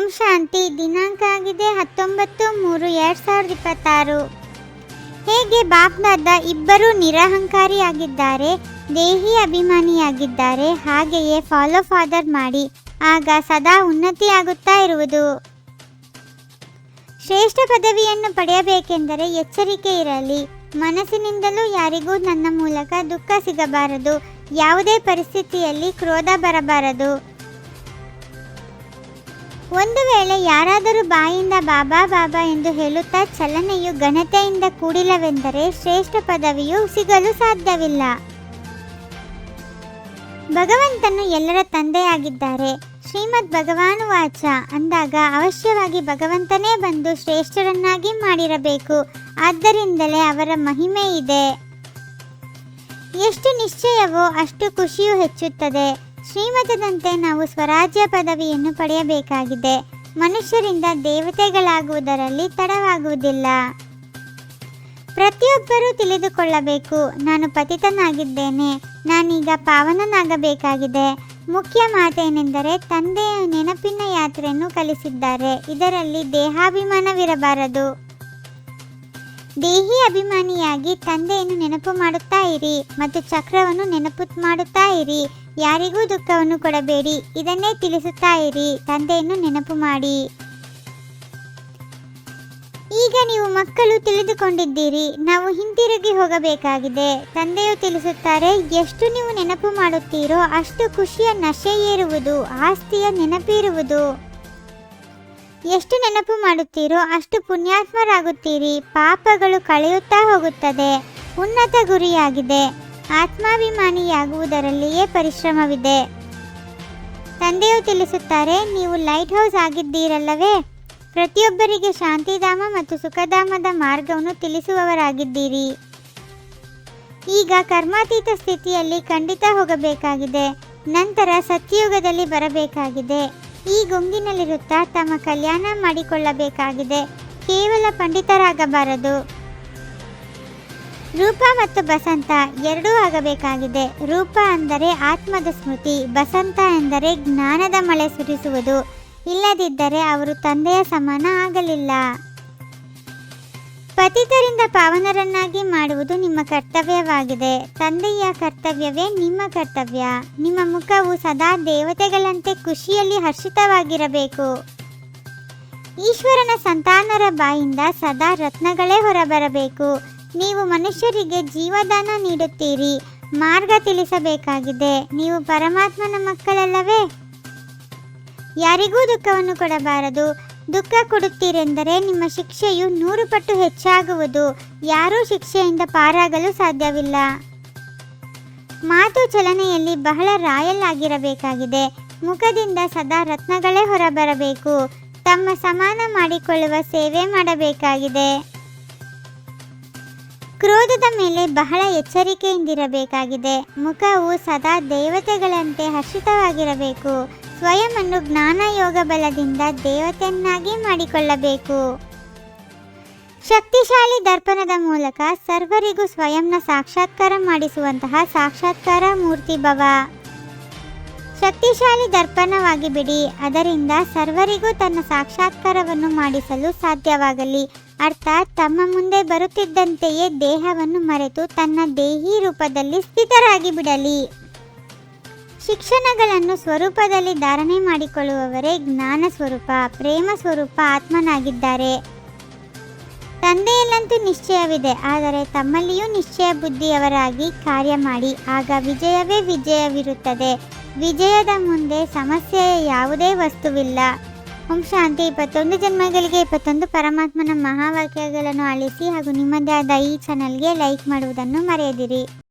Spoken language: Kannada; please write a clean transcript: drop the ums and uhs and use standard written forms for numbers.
ಓಂ ಶಾಂತಿ. ದಿನಾಂಕ ಆಗಿದೆ 19/3/2026. ಹೇಗೆ ಬಾಪ್ದಾದ ಇಬ್ಬರು ನಿರಹಂಕಾರಿಯಾಗಿದ್ದಾರೆ, ದೇಹಿ ಅಭಿಮಾನಿಯಾಗಿದ್ದಾರೆ, ಹಾಗೆಯೇ ಫಾಲೋ ಫಾದರ್ ಮಾಡಿ, ಆಗ ಸದಾ ಉನ್ನತಿಯಾಗುತ್ತಾ ಇರುವುದು. ಶ್ರೇಷ್ಠ ಪದವಿಯನ್ನು ಪಡೆಯಬೇಕೆಂದರೆ ಎಚ್ಚರಿಕೆ ಇರಲಿ. ಮನಸ್ಸಿನಿಂದಲೂ ಯಾರಿಗೂ ನನ್ನ ಮೂಲಕ ದುಃಖ ಸಿಗಬಾರದು, ಯಾವುದೇ ಪರಿಸ್ಥಿತಿಯಲ್ಲಿ ಕ್ರೋಧ ಬರಬಾರದು. ಒಂದು ವೇಳೆ ಯಾರಾದರೂ ಬಾಯಿಂದ ಬಾಬಾ ಬಾಬಾ ಎಂದು ಹೇಳುತ್ತಾ ಚಲನೆಯು ಘನತೆಯಿಂದ ಕೂಡಿಲ್ಲವೆಂದರೆ ಶ್ರೇಷ್ಠ ಪದವಿಯು ಸಿಗಲು ಸಾಧ್ಯವಿಲ್ಲ. ಭಗವಂತನು ಎಲ್ಲರ ತಂದೆಯಾಗಿದ್ದಾರೆ. ಶ್ರೀಮದ್ ಭಗವಾನುವಾಚ ಅಂದಾಗ ಅವಶ್ಯವಾಗಿ ಭಗವಂತನೇ ಬಂದು ಶ್ರೇಷ್ಠರನ್ನಾಗಿ ಮಾಡಿರಬೇಕು. ಆದ್ದರಿಂದಲೇ ಅವರ ಮಹಿಮೆ ಇದೆ. ಎಷ್ಟು ನಿಶ್ಚಯವೋ ಅಷ್ಟು ಖುಷಿಯೂ ಹೆಚ್ಚುತ್ತದೆ. ಶ್ರೀಮತದಂತೆ ನಾವು ಸ್ವರಾಜ್ಯ ಪದವಿಯನ್ನು ಪಡೆಯಬೇಕಾಗಿದೆ. ಮನುಷ್ಯರಿಂದ ದೇವತೆಗಳಾಗುವುದರಲ್ಲಿ ತಡವಾಗುವುದಿಲ್ಲ. ಪ್ರತಿಯೊಬ್ಬರೂ ತಿಳಿದುಕೊಳ್ಳಬೇಕು, ನಾನು ಪತಿತನಾಗಿದ್ದೇನೆ, ನಾನೀಗ ಪಾವನನಾಗಬೇಕಾಗಿದೆ. ಮುಖ್ಯ ಮಾತೇನೆಂದರೆ ತಂದೆಯ ನೆನಪಿನ ಯಾತ್ರೆಯನ್ನು ಕಲಿಸಿದ್ದಾರೆ. ಇದರಲ್ಲಿ ದೇಹಾಭಿಮಾನವಿರಬಾರದು. ದೇಹಿ ಅಭಿಮಾನಿಯಾಗಿ ತಂದೆಯನ್ನು ನೆನಪು ಮಾಡುತ್ತಾ ಇರಿ ಮತ್ತು ಚಕ್ರವನ್ನು ನೆನಪು ಮಾಡುತ್ತಾ ಇರಿ. ಯಾರಿಗೂ ದುಃಖವನ್ನು ಕೊಡಬೇಡಿ, ಇದನ್ನೇ ತಿಳಿಸುತ್ತಾ ಇರಿ. ತಂದೆಯನ್ನು ನೆನಪು ಮಾಡಿ. ಈಗ ನೀವು ಮಕ್ಕಳು ತಿಳಿದುಕೊಂಡಿದ್ದೀರಿ, ನಾವು ಹಿಂತಿರುಗಿ ಹೋಗಬೇಕಾಗಿದೆ. ತಂದೆಯು ತಿಳಿಸುತ್ತಾರೆ, ಎಷ್ಟು ನೀವು ನೆನಪು ಮಾಡುತ್ತೀರೋ ಅಷ್ಟು ಖುಷಿಯ ನಶೆ ಏರುವುದು, ಆಸ್ತಿಯ ನೆನಪಿರುವುದು. ಎಷ್ಟು ನೆನಪು ಮಾಡುತ್ತೀರೋ ಅಷ್ಟು ಪುಣ್ಯಾತ್ಮರಾಗುತ್ತೀರಿ. ಪಾಪಗಳು ಕಳೆಯುತ್ತಾ ಹೋಗುತ್ತದೆ. ಉನ್ನತ ಗುರಿಯಾಗಿದೆ. ಆತ್ಮಾಭಿಮಾನಿಯಾಗುವುದರಲ್ಲಿಯೇ ಪರಿಶ್ರಮವಿದೆ. ತಂದೆಯು ತಿಳಿಸುತ್ತಾರೆ, ನೀವು ಲೈಟ್ ಹೌಸ್ ಆಗಿದ್ದೀರಲ್ಲವೇ? ಪ್ರತಿಯೊಬ್ಬರಿಗೆ ಶಾಂತಿಧಾಮ ಮತ್ತು ಸುಖಧಾಮದ ಮಾರ್ಗವನ್ನು ತಿಳಿಸುವವರಾಗಿದ್ದೀರಿ. ಈಗ ಕರ್ಮಾತೀತ ಸ್ಥಿತಿಯಲ್ಲಿ ಖಂಡಿತ ಹೋಗಬೇಕಾಗಿದೆ. ನಂತರ ಸತ್ಯಯುಗದಲ್ಲಿ ಬರಬೇಕಾಗಿದೆ. ಈ ಗುಂಗಿನಲ್ಲಿರುತ್ತಾ ತಮ್ಮ ಕಲ್ಯಾಣ ಮಾಡಿಕೊಳ್ಳಬೇಕಾಗಿದೆ. ಕೇವಲ ಪಂಡಿತರಾಗಬಾರದು. ರೂಪ ಮತ್ತು ಬಸಂತ ಎರಡೂ ಆಗಬೇಕಾಗಿದೆ. ರೂಪ ಅಂದರೆ ಆತ್ಮದ ಸ್ಮೃತಿ, ಬಸಂತ ಎಂದರೆ ಜ್ಞಾನದ ಮಳೆ ಸುರಿಸುವುದು. ಇಲ್ಲದಿದ್ದರೆ ಅವರು ತಂದೆಯ ಸಮಾನ ಆಗಲಿಲ್ಲ. ಪತಿತರಿಂದ ಪಾವನರನ್ನಾಗಿ ಮಾಡುವುದು ನಿಮ್ಮ ಕರ್ತವ್ಯವಾಗಿದೆ. ತಂದೆಯ ಕರ್ತವ್ಯವೇ ನಿಮ್ಮ ಕರ್ತವ್ಯ. ನಿಮ್ಮ ಮುಖವು ಸದಾ ದೇವತೆಗಳಂತೆ ಖುಷಿಯಲ್ಲಿ ಹರ್ಷಿತವಾಗಿರಬೇಕು. ಈಶ್ವರನ ಸಂತಾನರ ಬಾಯಿಂದ ಸದಾ ರತ್ನಗಳೇ ಹೊರಬರಬೇಕು. ನೀವು ಮನುಷ್ಯರಿಗೆ ಜೀವದಾನ ನೀಡುತ್ತೀರಿ, ಮಾರ್ಗ ತಿಳಿಸಬೇಕಾಗಿದೆ. ನೀವು ಪರಮಾತ್ಮನ ಮಕ್ಕಳಲ್ಲವೇ? ಯಾರಿಗೂ ದುಃಖವನ್ನು ಕೊಡಬಾರದು. ದುಃಖ ಕೊಡುತ್ತೀರೆಂದರೆ ನಿಮ್ಮ ಶಿಕ್ಷೆಯು 100 ಪಟ್ಟು ಹೆಚ್ಚಾಗುವುದು. ಯಾರೂ ಶಿಕ್ಷೆಯಿಂದ ಪಾರಾಗಲು ಸಾಧ್ಯವಿಲ್ಲ. ಮಾತು ಚಲನೆಯಲ್ಲಿ ಬಹಳ ರಾಯಲ್ ಆಗಿರಬೇಕಾಗಿದೆ. ಮುಖದಿಂದ ಸದಾ ರತ್ನಗಳೇ ಹೊರಬರಬೇಕು. ತಮ್ಮ ಸಮಾನ ಮಾಡಿಕೊಳ್ಳುವ ಸೇವೆ ಮಾಡಬೇಕಾಗಿದೆ. ಕ್ರೋಧದ ಮೇಲೆ ಬಹಳ ಎಚ್ಚರಿಕೆಯಿಂದಿರಬೇಕಾಗಿದೆ. ಮುಖವು ಸದಾ ದೇವತೆಗಳಂತೆ ಹರ್ಷಿತವಾಗಿರಬೇಕು. ಸ್ವಯಂವನ್ನು ಜ್ಞಾನ ಯೋಗ ಬಲದಿಂದ ದೇವತೆಯನ್ನಾಗಿ ಮಾಡಿಕೊಳ್ಳಬೇಕು. ಶಕ್ತಿಶಾಲಿ ದರ್ಪಣದ ಮೂಲಕ ಸರ್ವರಿಗೂ ಸ್ವಯಂನ ಸಾಕ್ಷಾತ್ಕಾರ ಮಾಡಿಸುವಂತಹ ಸಾಕ್ಷಾತ್ಕಾರ ಮೂರ್ತಿ ಭವ. ಶಕ್ತಿಶಾಲಿ ದರ್ಪಣವಾಗಿ ಬಿಡಿ. ಅದರಿಂದ ಸರ್ವರಿಗೂ ತನ್ನ ಸಾಕ್ಷಾತ್ಕಾರವನ್ನು ಮಾಡಿಸಲು ಸಾಧ್ಯವಾಗಲಿ. ಅರ್ಥಾತ್ ತಮ್ಮ ಮುಂದೆ ಬರುತ್ತಿದ್ದಂತೆಯೇ ದೇಹವನ್ನು ಮರೆತು ತನ್ನ ದೇಹಿ ರೂಪದಲ್ಲಿ ಸ್ಥಿತರಾಗಿ ಬಿಡಲಿ. ಶಿಕ್ಷಣಗಳನ್ನು ಸ್ವರೂಪದಲ್ಲಿ ಧಾರಣೆ ಮಾಡಿಕೊಳ್ಳುವವರೇ ಜ್ಞಾನ ಸ್ವರೂಪ, ಪ್ರೇಮ ಸ್ವರೂಪ ಆತ್ಮನಾಗಿದ್ದಾರೆ. ತಂದೆಯಲ್ಲಂತೂ ನಿಶ್ಚಯವಿದೆ, ಆದರೆ ತಮ್ಮಲ್ಲಿಯೂ ನಿಶ್ಚಯ ಬುದ್ಧಿಯವರಾಗಿ ಕಾರ್ಯ ಮಾಡಿ. ಆಗ ವಿಜಯವೇ ವಿಜಯವಿರುತ್ತದೆ. ವಿಜಯದ ಮುಂದೆ ಸಮಸ್ಯೆಯ ಯಾವುದೇ ವಸ್ತುವಿಲ್ಲ. ಓಂ ಶಾಂತಿ. 21 ಜನ್ಮಗಳಿಗೆ 21 ಪರಮಾತ್ಮನ ಮಹಾವಾಕ್ಯಗಳನ್ನು ಆಲಿಸಿ ಹಾಗೂ ನಿಮ್ಮದೇ ಆದ ಈ ಚಾನಲ್ಗೆ ಲೈಕ್ ಮಾಡುವುದನ್ನು ಮರೆಯದಿರಿ.